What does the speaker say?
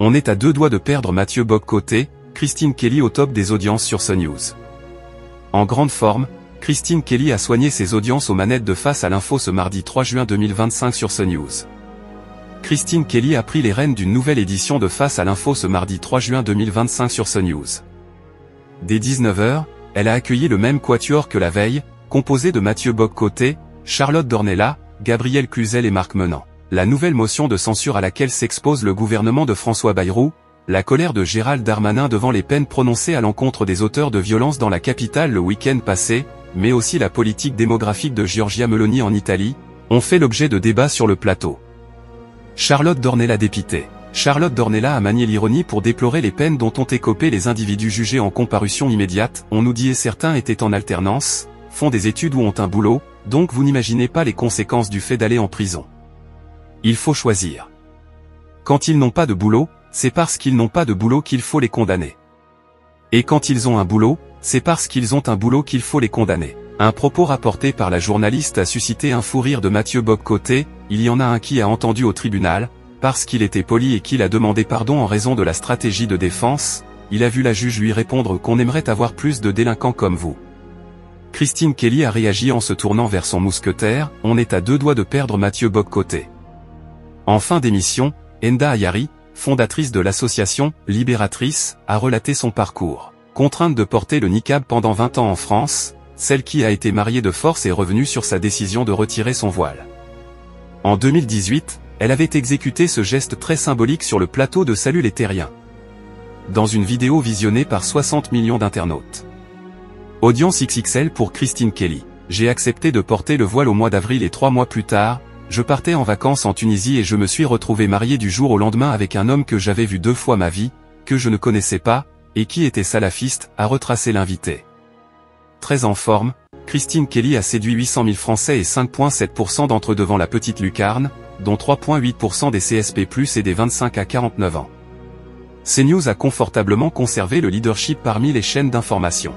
On est à deux doigts de perdre Mathieu Bock-Côté, Christine Kelly au top des audiences sur CNews. En grande forme, Christine Kelly a soigné ses audiences aux manettes de Face à l'info ce mardi 3 juin 2025 sur CNews. Christine Kelly a pris les rênes d'une nouvelle édition de Face à l'info ce mardi 3 juin 2025 sur CNews. Dès 19 h, elle a accueilli le même quatuor que la veille, composé de Mathieu Bock-Côté, Charlotte Dornelas, Gabriel Cluzel et Marc Menant. La nouvelle motion de censure à laquelle s'expose le gouvernement de François Bayrou, la colère de Gérald Darmanin devant les peines prononcées à l'encontre des auteurs de violences dans la capitale le week-end passé, mais aussi la politique démographique de Giorgia Meloni en Italie, ont fait l'objet de débats sur le plateau. Charlotte Dornelas dépitée. Charlotte Dornelas a manié l'ironie pour déplorer les peines dont ont écopé les individus jugés en comparution immédiate. On nous dit et certains étaient en alternance, font des études ou ont un boulot, donc vous n'imaginez pas les conséquences du fait d'aller en prison. Il faut choisir. Quand ils n'ont pas de boulot, c'est parce qu'ils n'ont pas de boulot qu'il faut les condamner. Et quand ils ont un boulot, c'est parce qu'ils ont un boulot qu'il faut les condamner. Un propos rapporté par la journaliste a suscité un fou rire de Mathieu Bock-Côté. Il y en a un qui a entendu au tribunal, parce qu'il était poli et qu'il a demandé pardon en raison de la stratégie de défense, il a vu la juge lui répondre qu'on aimerait avoir plus de délinquants comme vous. Christine Kelly a réagi en se tournant vers son mousquetaire, on est à deux doigts de perdre Mathieu Bock-Côté. En fin d'émission, Enda Ayari, fondatrice de l'association Libératrice, a relaté son parcours. Contrainte de porter le niqab pendant 20 ans en France, celle qui a été mariée de force est revenue sur sa décision de retirer son voile. En 2018, elle avait exécuté ce geste très symbolique sur le plateau de Salut les Terriens. Dans une vidéo visionnée par 60 millions d'internautes. Audience XXL pour Christine Kelly. J'ai accepté de porter le voile au mois d'avril et 3 mois plus tard, je partais en vacances en Tunisie et je me suis retrouvé marié du jour au lendemain avec un homme que j'avais vu 2 fois ma vie, que je ne connaissais pas, et qui était salafiste, a retracé l'invité. Très en forme, Christine Kelly a séduit 800 000 Français et 5,7% d'entre eux devant la petite lucarne, dont 3,8% des CSP+, et des 25 à 49 ans. CNews a confortablement conservé le leadership parmi les chaînes d'information.